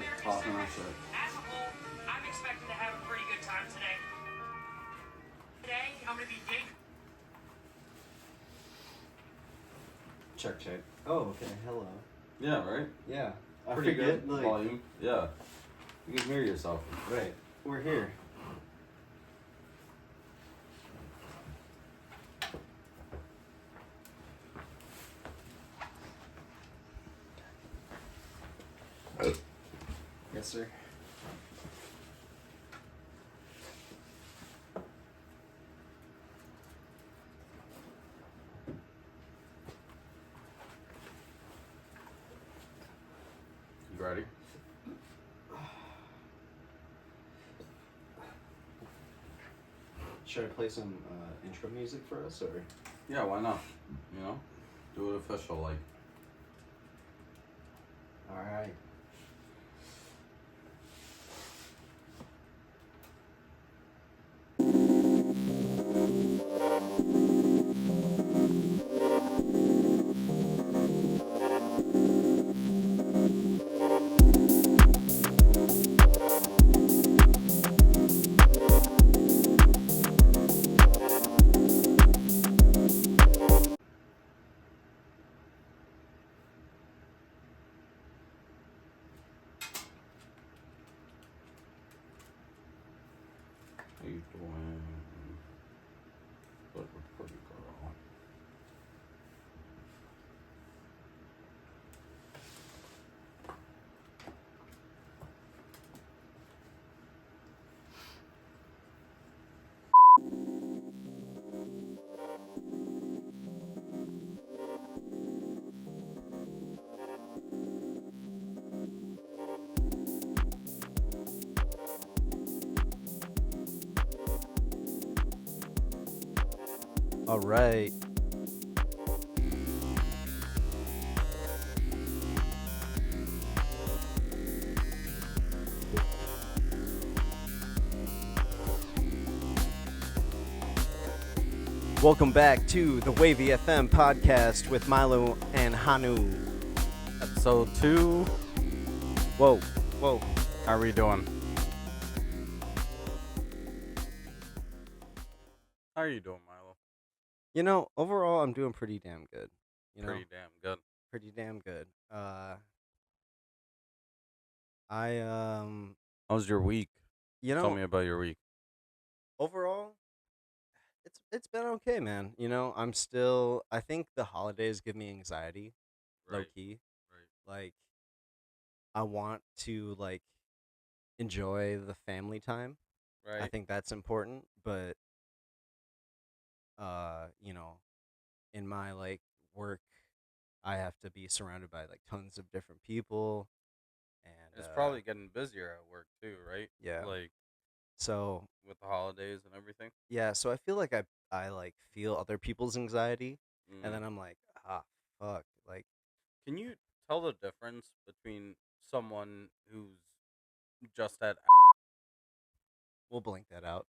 start talking our shit. As a whole, I'm expecting to have a pretty good time today. Today, I'm gonna be big. Check. Oh, okay. Hello. Yeah, right? Yeah. Pretty forget, good volume. Yeah. You can hear yourself. Right. We're here. Yes, sir. You ready? Should I play some intro music for us, or? Yeah, why not? You know? Do it official, like. All right. How you doing? Look, we're pretty girl. All right. Welcome back to the WAVY FM podcast with Mylo and Hanu. Episode 2. Whoa. How are we doing? How are you doing, Milo? You know, overall, I'm doing pretty damn good. Pretty damn good. Pretty damn good. How's your week? Tell me know, about your week. overall, it's been okay, man. I think the holidays give me anxiety, low Right, key. right. Like, I want to enjoy the family time. I Right. think that's important, but you know, in my work, I have to be surrounded by tons of different people, and It's probably getting busier at work too, right? yeah. Like So with the holidays and everything. yeah, so I feel like I feel other people's anxiety, and Mm. then I'm like, ah, fuck, Can you tell the difference between someone who's just at we'll blink that out.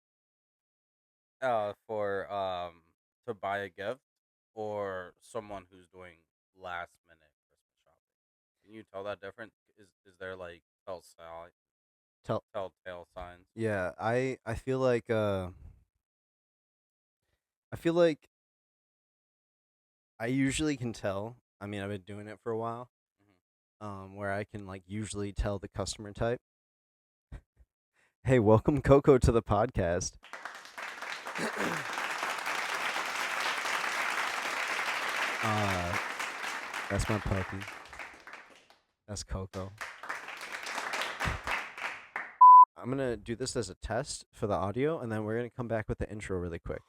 for to buy a gift or someone who's doing last minute Christmas shopping? Can you tell that difference? Is there like Tell telltale signs? Yeah, I feel like I feel like I usually can tell. I mean, I've been doing it for a while. Where I can usually tell the customer type. Hey, welcome Coco to the podcast. That's my puppy. That's Coco. I'm gonna do this as a test for the audio, and then we're gonna come back with the intro really quick.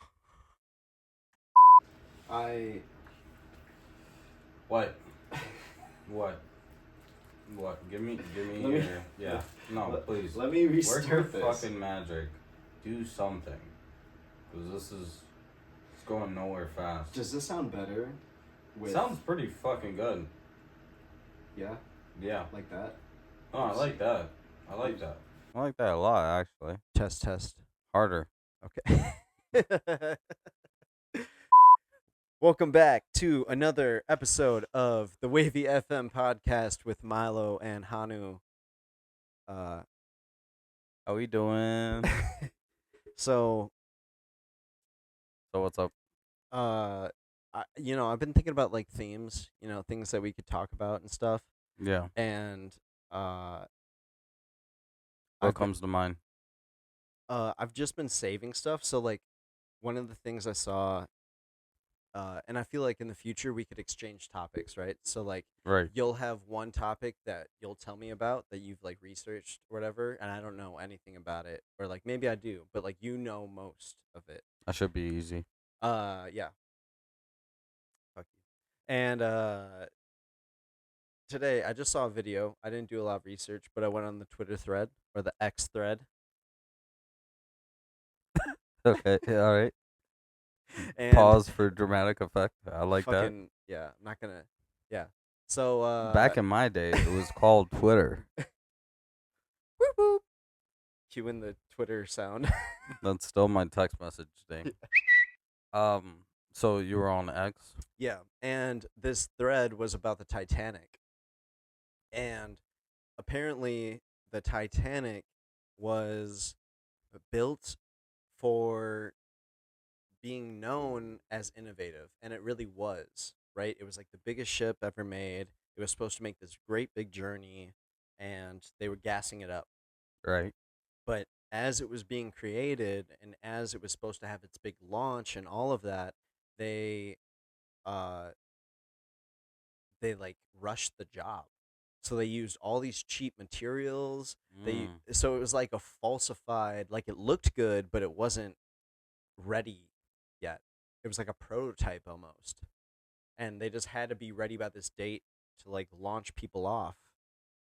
What? What? What? Give me Let me- your yeah. No, please. Let me Work restart your this. fucking magic. Do something. Because it's going nowhere fast. Does this sound better? Sounds pretty fucking good. Yeah, Yeah. like that. Oh, I like that. I like that. I like that a lot, actually. Test. Harder. Okay. Welcome back to another episode of the WAVY FM podcast with Mylo and Hanu. Uh, How we doing? so So what's up? I've been thinking about like themes, things that we could talk about and stuff. Yeah. And uh, What I've been, comes to mind? I've just been saving stuff. So like, one of the things I saw, and I feel like in the future we could exchange topics, right? So like, Right. you'll have one topic that you'll tell me about that you've like researched or whatever, and I don't know anything about it, or like maybe I do, but like know most of it. That should be easy. Yeah. Fuck you. And today I just saw a video. I didn't do a lot of research, but I went on the Twitter thread or the X thread, Okay. All right. and Pause for dramatic effect. I like that. fucking yeah, I'm not gonna yeah. So Back in my day, it was called Twitter. whoop, whoop. Cue in the Twitter sound. That's still my text message thing. So you were on X? Yeah, and this thread was about the Titanic, and apparently the Titanic was built for being known as innovative, and it really was, right? It was like the biggest ship ever made. It was supposed to make this great big journey, and they were gassing it up. Right. But as it was being created and as it was supposed to have its big launch and all of that, they uh they like rushed the job. So they used all these cheap materials. Mm. So it was like a falsified, like it looked good, but it wasn't ready yet. It was like a prototype almost. And they just had to be ready by this date to like launch people off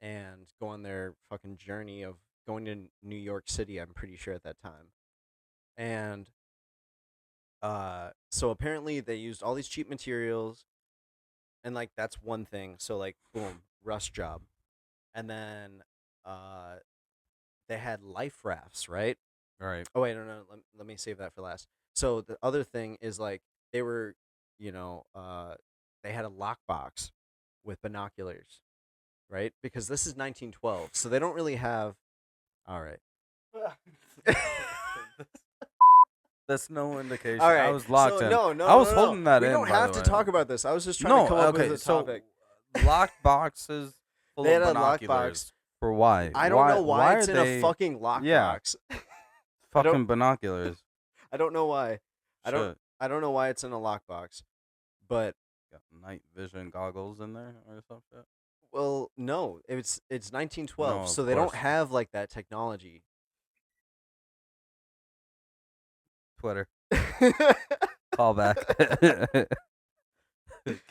and go on their fucking journey of going to New York City, I'm pretty sure at that time. And so apparently they used all these cheap materials, and like that's one thing. So like boom, rush job. And then uh they had life rafts, right? Right. Oh wait, no, let me save that for last. So the other thing is like they were, you know, uh, they had a lockbox with binoculars, right? Because this is 1912, so they don't really have. All right. That's no indication. All right. I was locked so in. no, no, I was no, no, holding that we in. don't by have the to way. talk about this. I was just trying No. to come up Okay. with a So topic. locked boxes full They of had a binoculars. lockbox. For why? I don't know why it's are in they, a fucking Yeah. lockbox. I Fucking don't. binoculars. I don't know why. I don't. Shit. I don't know why it's in a lockbox, but Got night vision goggles in there or some shit. well, no, it's 1912, No, so of they don't course. have like that technology. Twitter. Call back.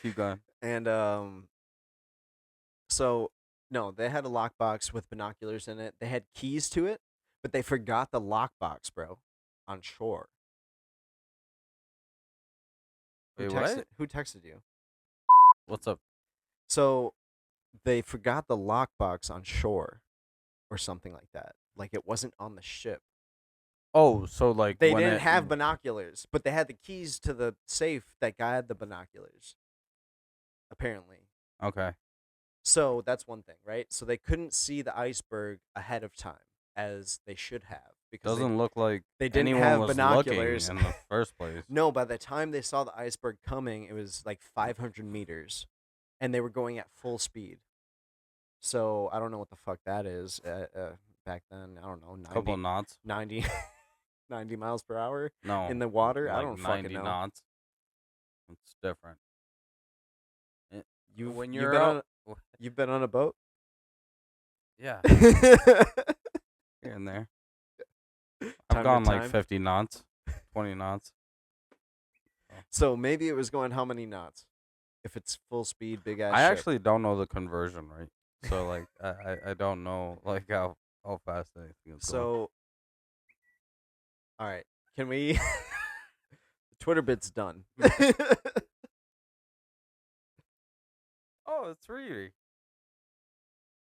Keep going. And so no, they had a lockbox with binoculars in it. They had keys to it, but they forgot the lockbox, bro, on shore. Who Wait, texted? what? Who texted you? What's up? So they forgot the lockbox on shore, or something like that. Like it wasn't on the ship. Oh, so like They when didn't it. have binoculars, but they had the keys to the safe that guided the binoculars. Apparently. Okay. So that's one thing, right? So they couldn't see the iceberg ahead of time as they should have because Doesn't look like they didn't anyone have was binoculars. looking in the first place. No, by the time they saw the iceberg coming, it was like 500 meters, and they were going at full speed. So I don't know what the fuck that is. Back then, I don't know, Couple 90, knots. 90, 90 miles per hour No. in the water. I Like don't 90 fucking know. knots. It's different. You've, When you've you're been out. on you've been on a boat. Yeah. Here and there. Time I've to gone like time. 50 knots, 20 knots. So maybe it was going how many knots? If it's full speed, big ass. I ship. actually don't know the conversion rate. So like I don't know like how fast anything is going. So, all right, can we? The Twitter bit's done. Oh, it's Riri.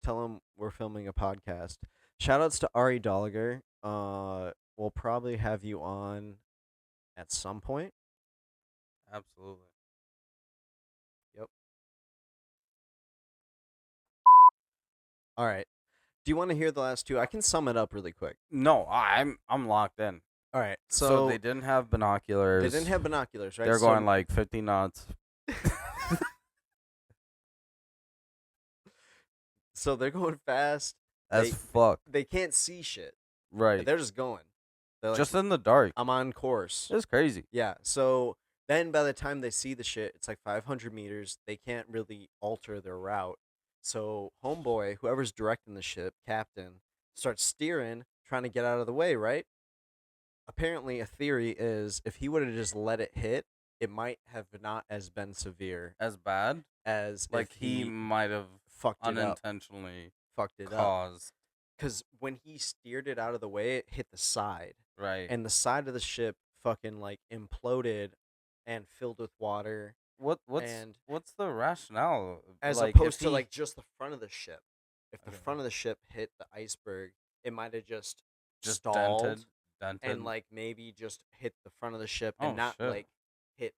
Tell him we're filming a podcast. Shoutouts to Ari Dolliger. We'll probably have you on at some point. Absolutely. Yep. All right. Do you want to hear the last two? I can sum it up really quick. No, I'm locked in. All right. So So they didn't have binoculars. they didn't have binoculars, right? They're going like 50 knots. So they're going fast. As fuck. They can't see shit. Right. They're just going. They're like, Just in the dark. I'm on course. It's crazy. Yeah. So then by the time they see the shit, it's like 500 meters. They can't really alter their route. So homeboy, whoever's directing the ship, captain, starts steering, trying to get out of the way, right? Apparently, a theory is if he would have just let it hit, it might have not as been severe As bad? as Like if he might have fucked it up. unintentionally Fucked it up. caused. Because when he steered it out of the way, it hit the side. Right. And the side of the ship fucking like imploded and filled with water. What's the rationale? As Like, opposed if to he- like just the front of the ship. If the Okay. front of the ship hit the iceberg, it might have just dented, and like maybe just hit the front of the ship and Oh, not shit. like hit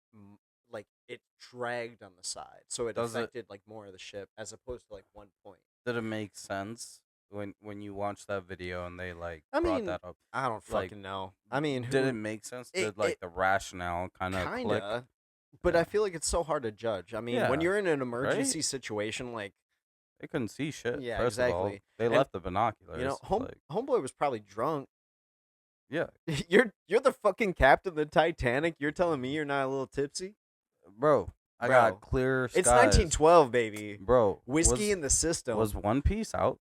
like it dragged on the side, so it Does it- affected like more of the ship as opposed to like one point. did it make sense when you watch that video and they like I brought mean, that up? I don't Like, fucking know. I mean, Did it make sense? It- Did like it- the rationale kind of click? kinda? But Yeah. I feel like it's so hard to judge. I mean, when Yeah, you're in an emergency situation, like They couldn't see shit. Yeah, first of all. exactly. They And, left the binoculars. you know, like, homeboy was probably drunk. yeah, You're the fucking captain of the Titanic. You're telling me you're not a little tipsy? bro. I Bro, got clear skies. It's 1912, baby. Bro. Whiskey in the system. was One Piece out?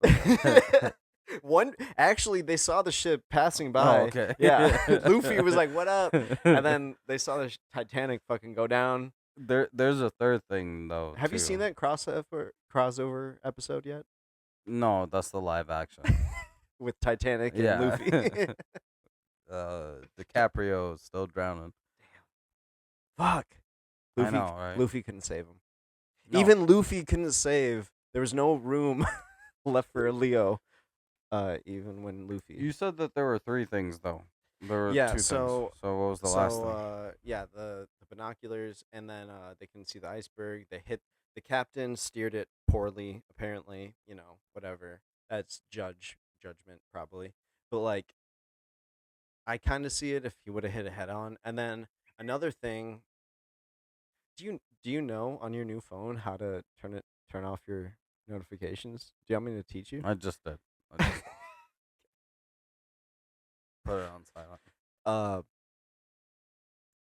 Actually, they saw the ship passing by. Oh, okay. Yeah, Luffy was like, "What up?" And then they saw the Titanic fucking go down. There's a third thing though. Have you too. seen that crossover episode yet No, that's the live action. with Titanic and Yeah. Luffy? DiCaprio is still drowning. Fuck. Luffy, I know, right? Luffy couldn't save him. No. Even Luffy couldn't save. There was no room left for Leo. Even when Luffy. You said that there were three things though. There were Yeah, two so- things. So what was the last thing? yeah, the binoculars, and then they can see the iceberg. They hit the captain, steered it poorly, apparently. You know, whatever. That's judgment probably. But like, I kind of see it if he would have hit it head on. And then another thing. Do you know on your new phone how to turn off your notifications? Do you want me to teach you? I just did. I just put it on silent.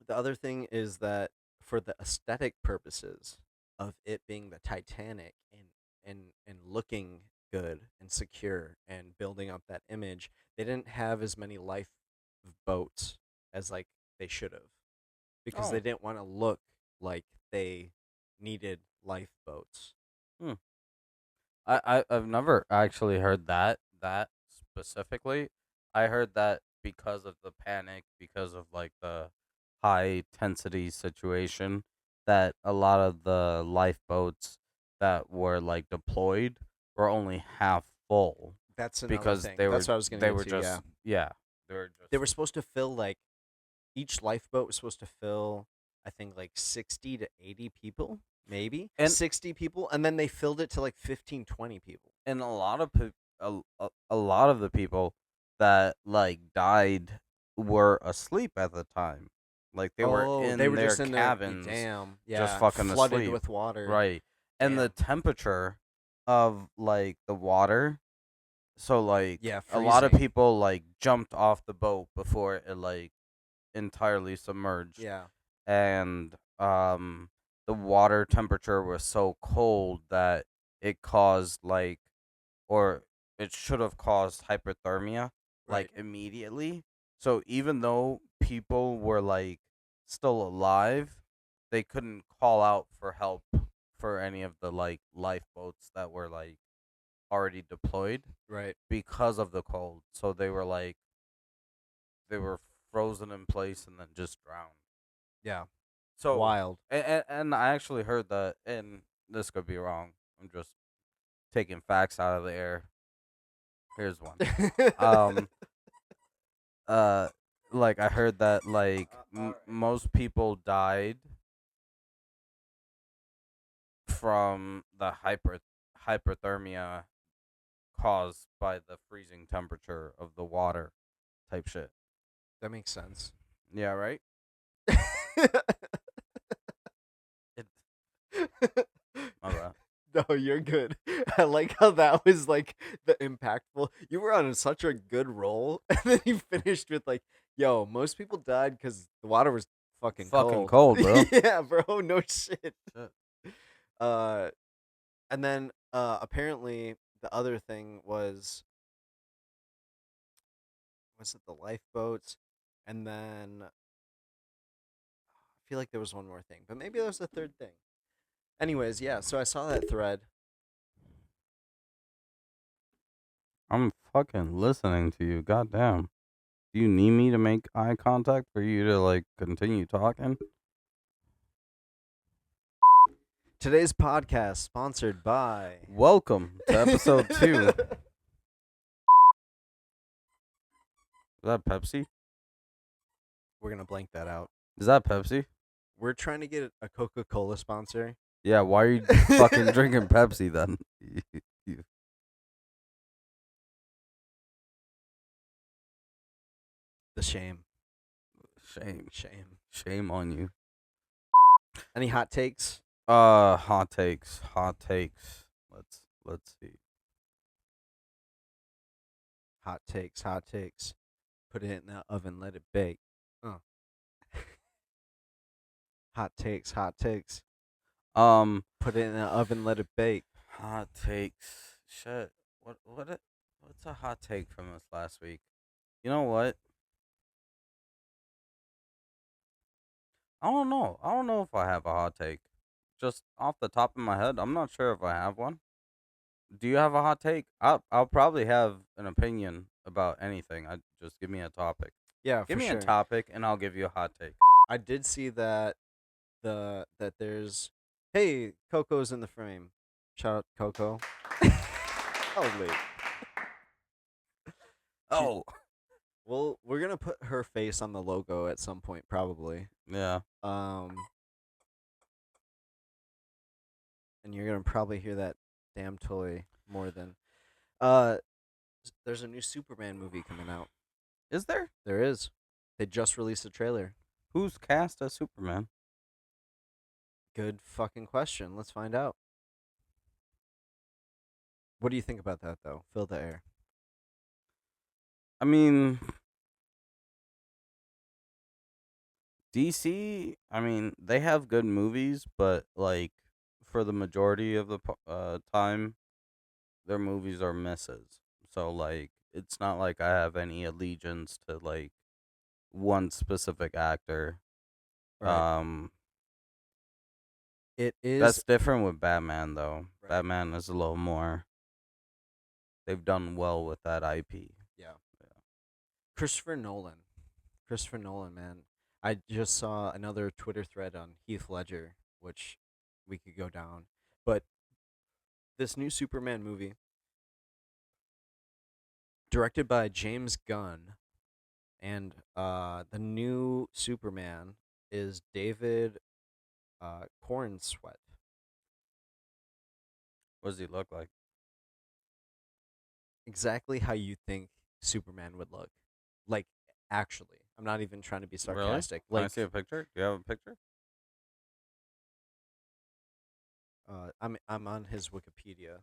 The other thing is that for the aesthetic purposes of it being the Titanic and looking good and secure and building up that image, they didn't have as many lifeboats as like they should have because they Oh. didn't want to look like they needed lifeboats. I've never actually heard that specifically. I heard that because of the panic, because of like the high intensity situation, that a lot of the lifeboats that were like deployed were only half full That's another because thing. they were That's what I was going they to were get just to, yeah they were just they were supposed to fill like each lifeboat was supposed to fill I think like 60 to 80 people, maybe And- 60 people, and then they filled it to like 15, 20 people. and a lot of a lot of the people that like died were asleep at the time. Like they were in they were their just in cabins, damn, yeah, just fucking flooded asleep. with water. right? And the Damn. temperature of like the water, so like Yeah, a lot of freezing. people like jumped off the boat before it like entirely submerged. Yeah, And the water temperature was so cold that it caused like, or it should have caused hypothermia like Right. immediately. So even though people were like still alive, they couldn't call out for help for any of the like lifeboats that were like already deployed right. because of the cold. So they were frozen in place and then just drowned. Yeah, So wild. and I actually heard that, and this could be wrong. I'm just taking facts out of the air. Here's one. Um, like I heard that like most people died from the hyperthermia caused by the freezing temperature of the water type shit. That makes sense. Yeah, right? It, my bad. No, you're good. I like how that was like the impactful. You were on such a good roll, and then you finished with like, "Yo, most people died because the water was fucking Fucking cold." cold, bro. Yeah, bro. No shit. Shit. Uh, and then apparently the other thing was it the lifeboats, and then I feel like there was one more thing, but maybe there was a third thing. Anyways, yeah. So I saw that thread. I'm fucking listening to you. Goddamn. Do you need me to make eye contact for you to like continue talking? Today's podcast sponsored by. Welcome to episode 2. Is that Pepsi? We're gonna blank that out. Is that Pepsi? We're trying to get a Coca-Cola sponsor. Yeah, why are you fucking drinking Pepsi then? You- The shame. Shame. Shame. Shame on you. Any hot takes? Hot takes. Hot takes. Let's see. Hot takes. Hot takes. Put it in the oven. Let it bake. Hot takes. Hot takes. Put it in the oven. Let it bake. Hot takes. Shit. What's a hot take from us last week? You know what? I don't know. I don't know if I have a hot take. Just off the top of my head, I'm not sure if I have one. Do you have a hot take? I'll probably have an opinion about anything. I just give me a topic. Yeah, Give for me sure. a topic and I'll give you a hot take. I did see that there's. Hey, Coco's in the frame. Shout out to Coco. Holy. Oh, Well, we're gonna put her face on the logo at some point, probably. yeah. And you're gonna probably hear that damn toy more than. There's a new Superman movie coming out. Is there? There is. They just released a trailer. Who's cast as Superman? Good fucking question. Let's find out. What do you think about that, though? Fill the air. I mean, DC, I mean, they have good movies, but like for the majority of the time, their movies are misses. So like, it's not like I have any allegiance to like one specific actor. Right. Um, It is. that's different with Batman though. Right. Batman is a little more. They've done well with that IP. Yeah. Christopher Nolan. Christopher Nolan, man. I just saw another Twitter thread on Heath Ledger, which we could go down. But this new Superman movie, directed by James Gunn, and the new Superman is David Cornsweet. What does he look like? Exactly how you think Superman would look. Like, actually. I'm not even trying to be sarcastic. Really? Can I Like, see a picture? Do you have a picture? I'm on his Wikipedia.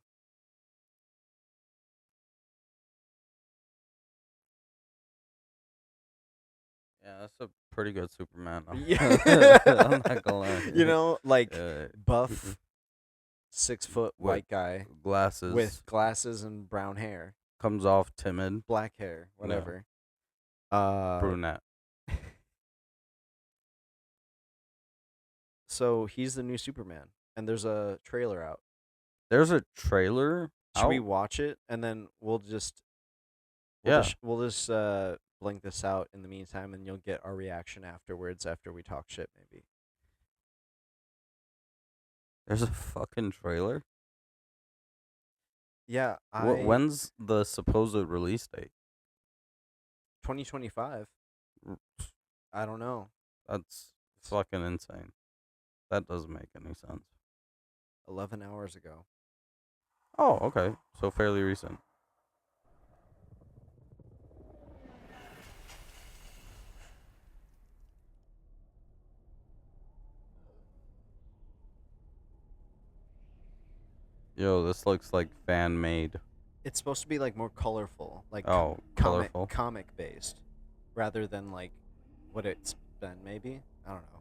Yeah, that's a pretty good Superman. Yeah. I'm not gonna lie. You know, like Uh, buff, 6 foot With white guy glasses with glasses and brown hair, comes off timid, black hair, Yeah. whatever. brunette. So he's the new Superman, and there's a trailer out. There's a trailer. Should we out? watch it and then we'll just Yeah. we'll just blink this out in the meantime, and you'll get our reaction afterwards after we talk shit maybe. There's a fucking trailer. Yeah, When's the supposed release date? 2025. R- I don't know. That's fucking insane. That doesn't make any sense. 11 hours ago. Oh, okay. So fairly recent. Yo, this looks like fan made. It's supposed to be like more colorful, like Oh, colorful. comic based, rather than like what it's been. Maybe I don't know.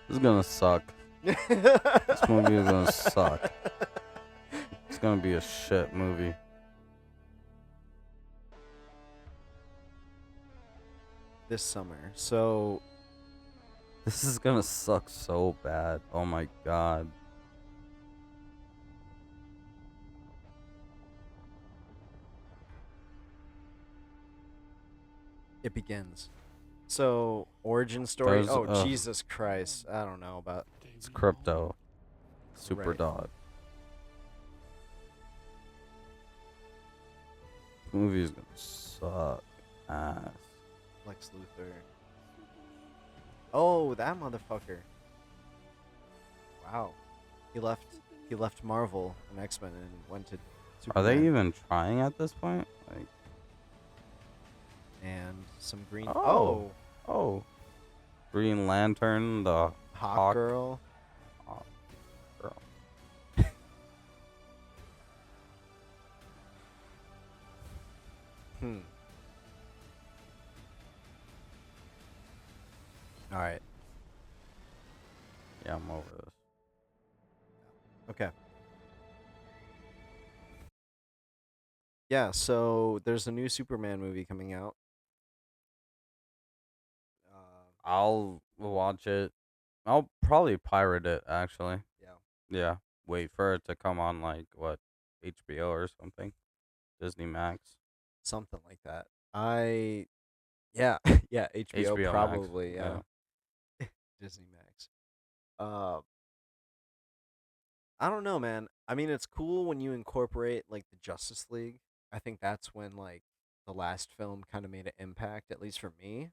This is gonna suck. This movie is gonna suck. It's gonna be a shit movie. This summer. So This is gonna suck so bad. Oh my god. it begins. So origin story. There's Oh Jesus Christ! I don't know about it's crypto. Super Right. dog. This movie is gonna suck ass. Lex Luthor. Oh, that motherfucker! Wow, he left. He left Marvel and X-Men and went to Are Superman. they even trying at this point? Like, And some green. oh, oh, Green Lantern, the Hawk Girl. Hawk girl. Hmm. All right. Yeah, I'm over this. Okay. Yeah. So there's a new Superman movie coming out. I'll watch it. I'll probably pirate it actually. Yeah. Yeah, wait for it to come on like what, HBO or something, Disney Max, Something like that. Yeah, yeah, HBO HBO Max. probably, yeah. Disney Max. Uh I don't know, man. I mean, it's cool when you incorporate like the Justice League. I think that's when like the last film kind of made an impact, at least for me.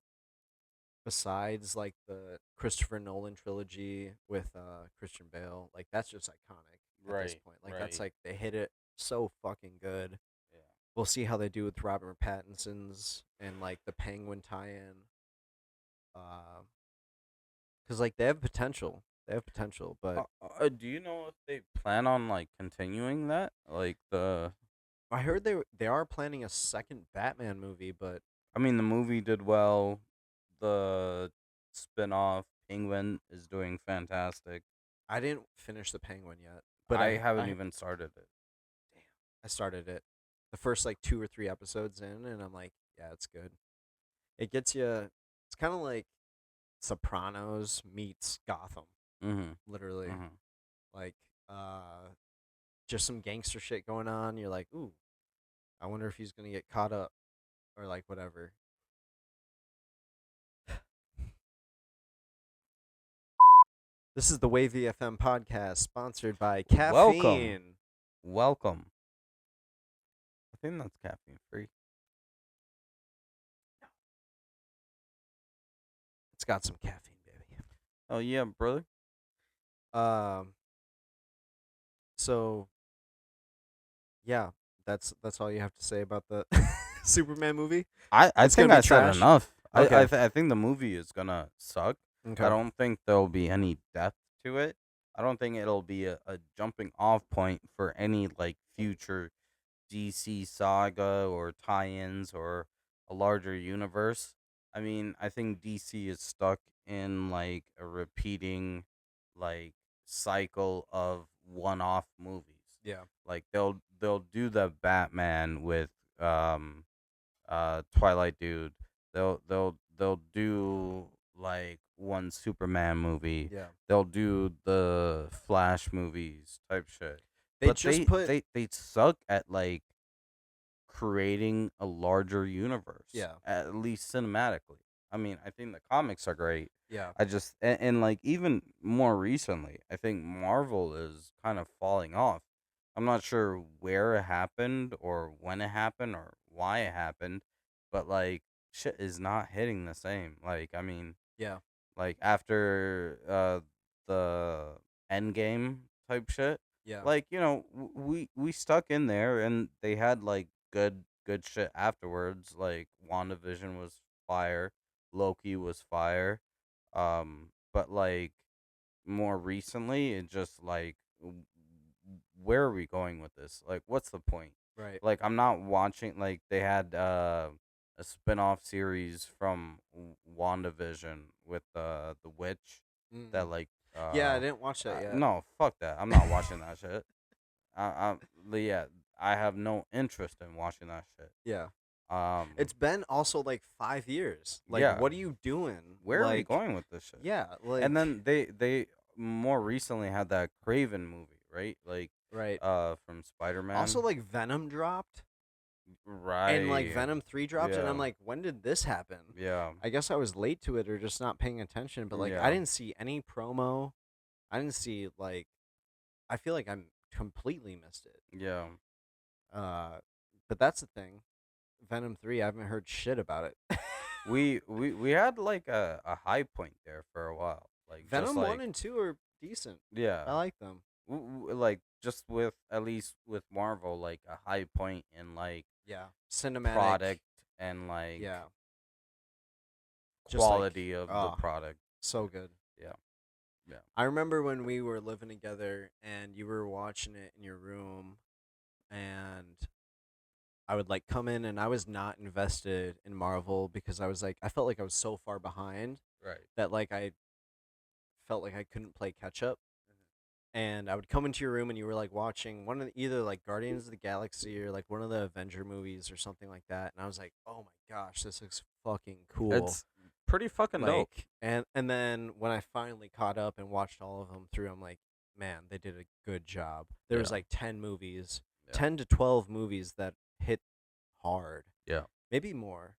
Besides like the Christopher Nolan trilogy with Christian Bale, like that's just iconic at this Right, point. Like that's right. like they hit it so fucking good. Yeah. We'll see how they do with Robert Pattinson's and like the Penguin tie-in. Because like they have potential. They have potential, but Do you know if they plan on like continuing that? Like I heard they are planning a second Batman movie, but I mean, the movie did well. The spin-off Penguin is doing fantastic. I didn't finish the Penguin yet. But I haven't even started it. damn, I started it. The first like 2 or 3 episodes in, and I'm like, yeah, it's good. It gets you. It's kind of like Sopranos meets Gotham, Mhm. literally. Mhm. Like, just some gangster shit going on. You're like, ooh, I wonder if he's gonna get caught up or like whatever. This is the WAVY FM podcast sponsored by Welcome. caffeine. Welcome. I think that's caffeine free. It's got some caffeine, baby. Oh yeah, brother. Um. So yeah, that's all you have to say about the Superman movie. I It's think gonna be I said trash. enough. Okay. I think the movie is gonna suck. I Okay. don't think there'll be any depth to it. I don't think it'll be a jumping off point for any like future DC saga or tie-ins or a larger universe. I mean, I think DC is stuck in like a repeating like cycle of one-off movies. Yeah. Like they'll do the Batman with Twilight Dude. They'll do like one Superman movie. Yeah. They'll do the Flash movies type shit. They But just put they suck at like creating a larger universe. yeah. At least cinematically. I mean, I think the comics are great. Yeah. I just and like even more recently, I think Marvel is kind of falling off. I'm not sure where it happened or when it happened or why it happened, but like shit is not hitting the same. Like, I mean, Yeah. like after the end game type shit, Yeah. like, we stuck in there and they had like good shit afterwards. Like WandaVision was fire, Loki was fire. But like more recently, it just like where are we going with this? Like, what's the point? Right. Like, I'm not watching. Like, they had a spin-off series from WandaVision with the witch that Mm. like Yeah, I didn't watch that yet. no, fuck that. I'm not watching that shit. Yeah, I have no interest in watching that shit. Yeah. Um, It's been also like 5 years. Like, yeah, what are you doing? where are we Like, going with this shit? yeah, And like, then they more recently had that Craven movie, right? Like, right. from Spider-Man. Also, like, Venom dropped and like Right. Venom 3 dropped, and Yeah. I'm like, when did this happen? Yeah. I guess I was late to it or just not paying attention, but like, I Yeah. didn't see any promo. I didn't see, like, I feel like I'm completely missed it. Yeah. Uh, but that's the thing. Venom 3, I haven't heard shit about it. We had like a high point there for a while. Like just Venom 1 like and 2 are decent. yeah. I like them. Like just with at least with Marvel like a high point in like Yeah. Cinematic. product and like Yeah. Just like, quality of the oh, product. so good. Yeah. Yeah. I remember when we were living together and you were watching it in your room, and I would like come in and I was not invested in Marvel because I was like, I felt like I was so far behind Right. that like I felt like I couldn't play catch up. And I would come into your room and you were like watching one of either like Guardians of the Galaxy or like one of the Avenger movies or something like that, and I was like, oh my gosh, this looks fucking cool. It's pretty fucking dope. Like, and then when I finally caught up and watched all of them through, I'm like, man, they did a good job. There was Yeah. like 10 movies, Yeah. 10 to 12 movies that hit hard, Yeah. maybe more.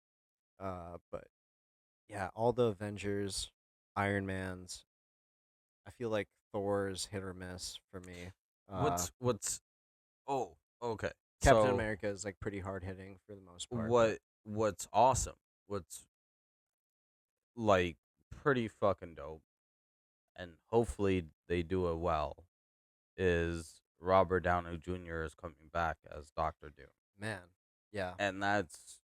But yeah, all the Avengers, Iron Man's. I feel like Thor's hit or miss for me. What's oh, okay. Captain So America is like pretty hard hitting for the most part. what's awesome? What's like pretty fucking dope, and hopefully they do it well, is Robert Downey Jr. is coming back as Doctor Doom. Man, yeah, And that's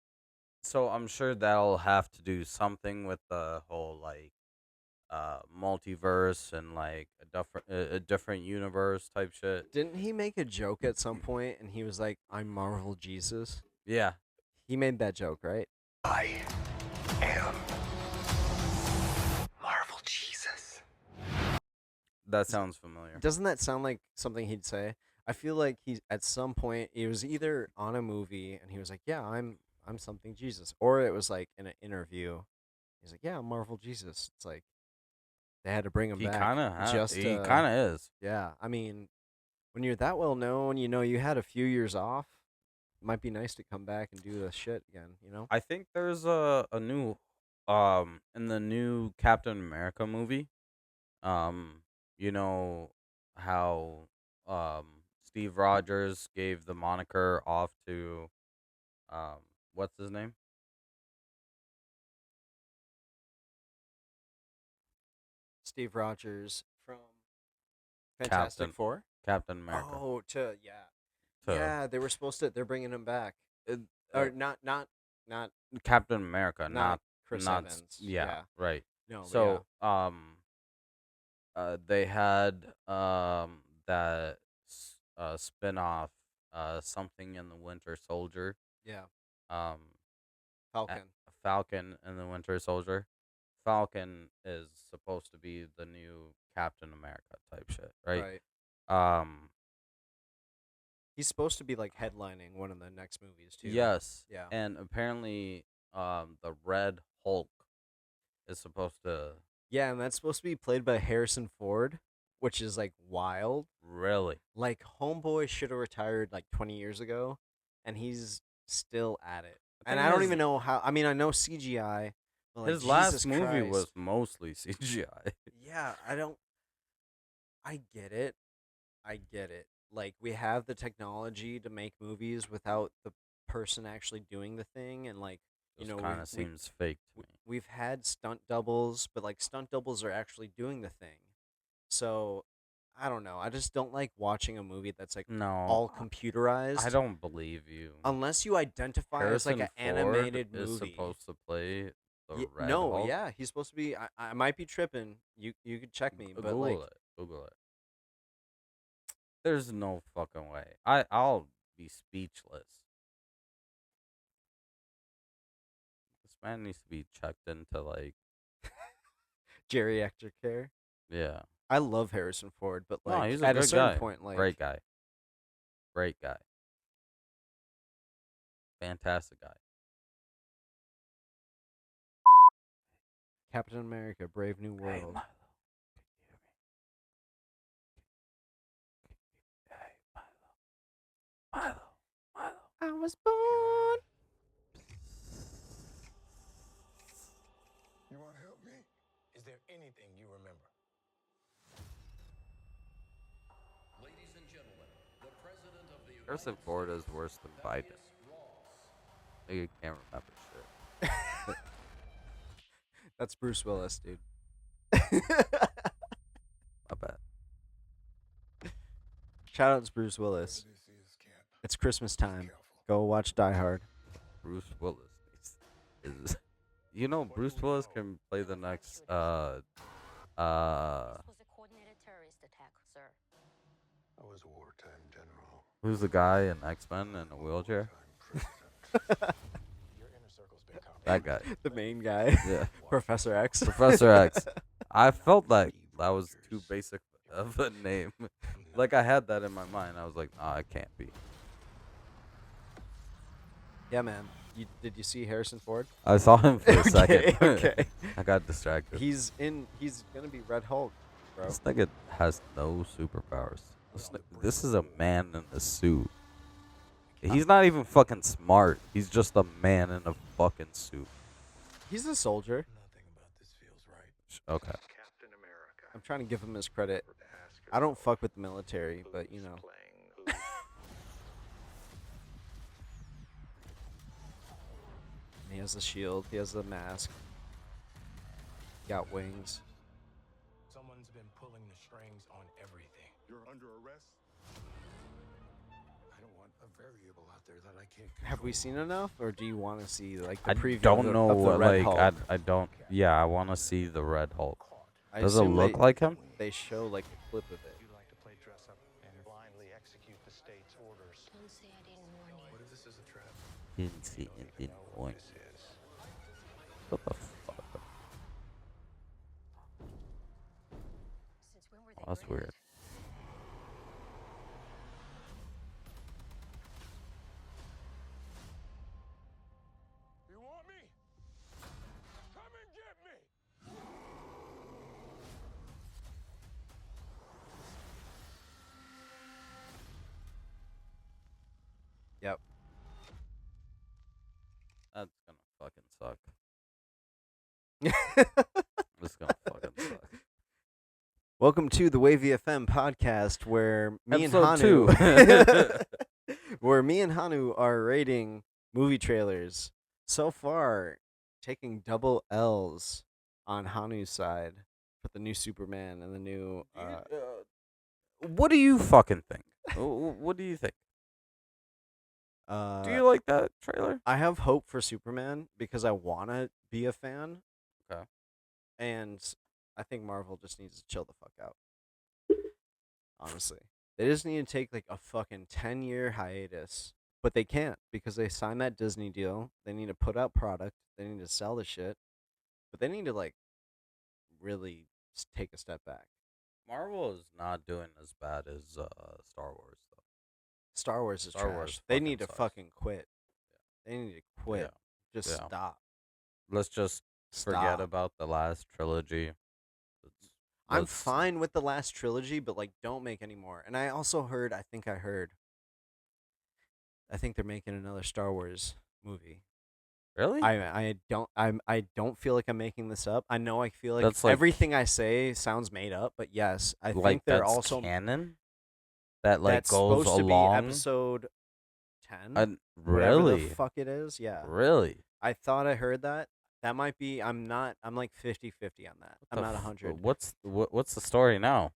so I'm sure that'll have to do something with the whole like multiverse and like a different universe type shit. didn't he make a joke at some point and he was like, "I'm Marvel Jesus"? Yeah. He made that joke, right? I am Marvel Jesus. That sounds familiar. Doesn't that sound like something he'd say? I feel like he's at some point he was either on a movie and he was like, "Yeah, I'm something Jesus," or it was like in an interview. He's like, "Yeah, I'm Marvel Jesus." It's like they had to bring him He back kind of just he kind of is. yeah. I mean, when you're that well known, you had a few years off. It might be nice to come back and do the shit again. I think there's a new in the new Captain America movie. Um, you know how Steve Rogers gave the moniker off to um what's his name? Steve Rogers from Fantastic Captain Four. Captain America. Oh, yeah. To Yeah, they were supposed to. They're bringing him back, uh, uh, or not Captain America, not not Chris not Evans. yeah, Yeah, right. no, but yeah, So they had that spin-off something in the Winter Soldier, yeah, um Falcon. Falcon and the Winter Soldier. Falcon is supposed to be the new Captain America type shit, right? Right. Um He's supposed to be like headlining one of the next movies too. yes, Yeah. and apparently the Red Hulk is supposed to Yeah, and that's supposed to be played by Harrison Ford, which is like wild. really. Like Homeboy should have retired like 20 years ago, and he's still at it. I And think I don't even know how. I mean, I know CGI, but like his Jesus last movie Christ. was mostly CGI. Yeah, I don't. I get it. I get it. Like we have the technology to make movies without the person actually doing the thing, and like You Just know, kind of seems fake to me. we've had stunt doubles, but like stunt doubles are actually doing the thing. So I don't know. I just don't like watching a movie that's like No, all I computerized don't believe you. unless you identify as like Harrison an Ford animated is movie. supposed to play the Red No, Hulk. yeah, he's supposed to be. I might be tripping. You could check me, but like Google it. Google it. There's no fucking way. I'll be speechless. This man needs to be checked into like geriatric care. yeah. I love Harrison Ford, but No, like he's a at a good certain guy. point, like Great guy. Great guy. Fantastic guy. Captain America: Brave New Hey World. Milo, can you hear me? Hey Milo. Milo. Milo. I was born. You want to help me? Is there anything you remember? Ladies and gentlemen, the President of the United Harrison Ford is worse than Biden. You can't remember shit. That's Bruce Willis, dude. My bad. Shout out to Bruce Willis. This is camp. It's Christmas time. Careful. Go watch Die Hard. Bruce Willis is you know Bruce Willis can play the next This was a coordinated terrorist attack, sir. I was a wartime general. who's the guy in X-Men in a wheelchair? Wartime president. Your inner circle's been copied. That guy. The main guy, Yeah. Professor X. Professor X. I felt like that was too basic of a name. Like I had that in my mind. I was like, nah, it can't be. Yeah, man. Did you see Harrison Ford? I saw him for a Okay, second. okay. I got distracted. He's gonna be Red Hulk, bro. This nigga has no superpowers. This is a man in a suit. He's not even fucking smart. He's just a man in a fucking suit. He's a soldier. Nothing about this feels right. Okay. Captain America. I'm trying to give him his credit. I don't fuck with the military, but you know. He has a shield. He has a mask. Got wings. Someone's been pulling the strings on everything. You're under arrest. I don't want a variable out there that I can't control. Have we seen enough, or do you want to see like the I preview don't of know the what, Red like, Hulk? I don't, yeah, I want to see the Red Hulk. I Does it assume look like him? They show like a clip of it. You like to play dress up and blindly execute the state's orders. Don't say I didn't warn you. What if this is a trap? Didn't see it, didn't What want. this is. What the fuck? Since when were they Oh, that's granted? weird. You want me? Come and get me! Yep. That's gonna fucking suck. It's gonna fucking suck. Welcome to the WAVY FM podcast, where me Episode and Hanu, 2. where me and Hanu are rating movie trailers. So far, taking double L's on Hanu's side for the new Superman and the new. What do you fucking think? What do you think? Do you like that trailer? I have hope for Superman because I want to be a fan. Okay. And I think Marvel just needs to chill the fuck out. Honestly. They just need to take like a fucking 10-year hiatus. But they can't because they signed that Disney deal. They need to put out product. They need to sell the shit. But they need to like really take a step back. Marvel is not doing as bad as Star Wars though. Star Wars is Star trash. Wars They fucking need to sucks. fucking quit. They need to quit. Yeah. Just Yeah. stop. Let's just forget Stop. about the last trilogy. I'm Let's- fine with the last trilogy, but like don't make any more. And I also heard, I think they're making another Star Wars movie. Really? I don't feel like I'm making this up. I know I feel like That's like- everything I say sounds made up, but yes, I like think they're that's also canon. That like that's goes supposed along. to be episode 10. And whatever really, the fuck it is. Yeah. really. I thought I heard that. That might be. I'm not. I'm like 50-50 on that. I'm The not f- 100. what's the story now?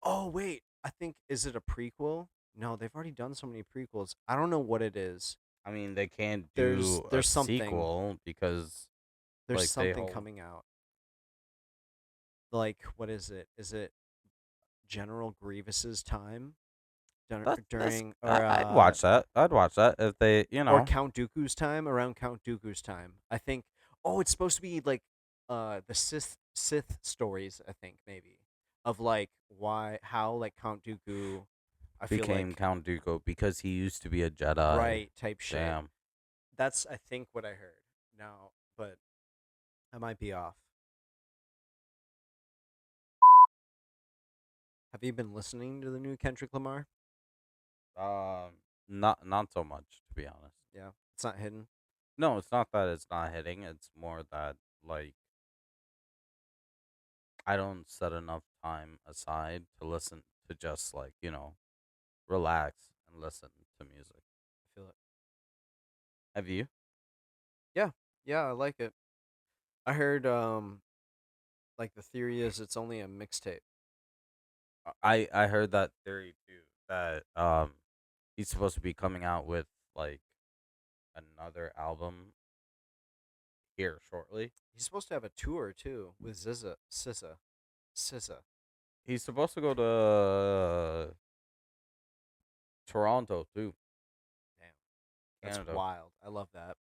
Oh wait, I think is it a prequel? No, they've already done so many prequels. I don't know what it is. I mean, they can't There's do a there's something. sequel because There's like they something hold. coming out. Like what is it? Is it General Grievous's time That's during I'd watch that. I'd watch that if they, or Count Dooku's time, around Count Dooku's time. I think. Oh, it's supposed to be like the Sith stories. I think maybe of like why how like Count Dooku. I feel became like Count Dooku because he used to be a Jedi. right type shit. Damn. That's I think what I heard. Now, but I might be off. Have you been listening to the new Kendrick Lamar? Um, not so much to be honest. Yeah, it's not hidden. No, it's not that it's not hitting. It's more that like I don't set enough time aside to listen to just like relax and listen to music. I feel it. Have you? Yeah, yeah, I like it. I heard like the theory is it's only a mixtape. I heard that theory too. That he's supposed to be coming out with like another album here shortly. He's supposed to have a tour too with SZA. He's supposed to go to Toronto too, Damn, that's Canada. wild. I love that.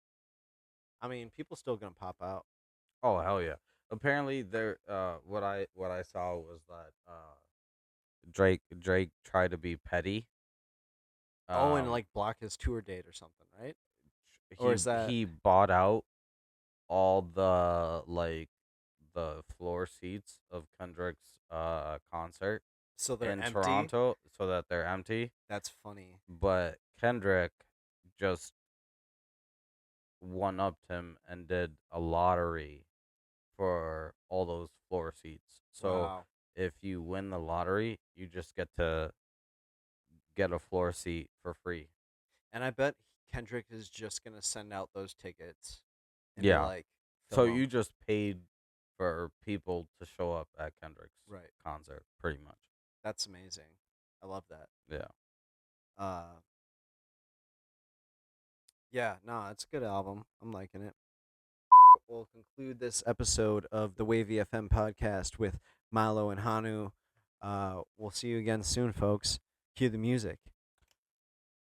I mean, people still gonna pop out. Oh hell yeah! Apparently, there. What I saw was that Drake tried to be petty. Oh, and Um, like block his tour date or something, right? Or he is that he bought out all the like the floor seats of Kendrick's concert so they're in empty? Toronto so that they're empty. That's funny. But Kendrick just one upped him and did a lottery for all those floor seats. So Wow. if you win the lottery, you just get to get a floor seat for free. And I bet Kendrick is just gonna send out those tickets and be Yeah. like, So fill you 'em. just paid for people to show up at Kendrick's Right. concert, pretty much. That's amazing. I love that. Yeah. Uh, yeah, no, it's a good album. I'm liking it. We'll conclude this episode of the Wavy FM podcast with Mylo and Hanu. We'll see you again soon, folks. Cue the music.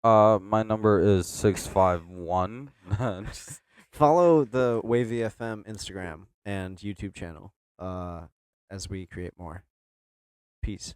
My number is 651. Just Follow the Wavy FM Instagram and YouTube channel as we create more. Peace.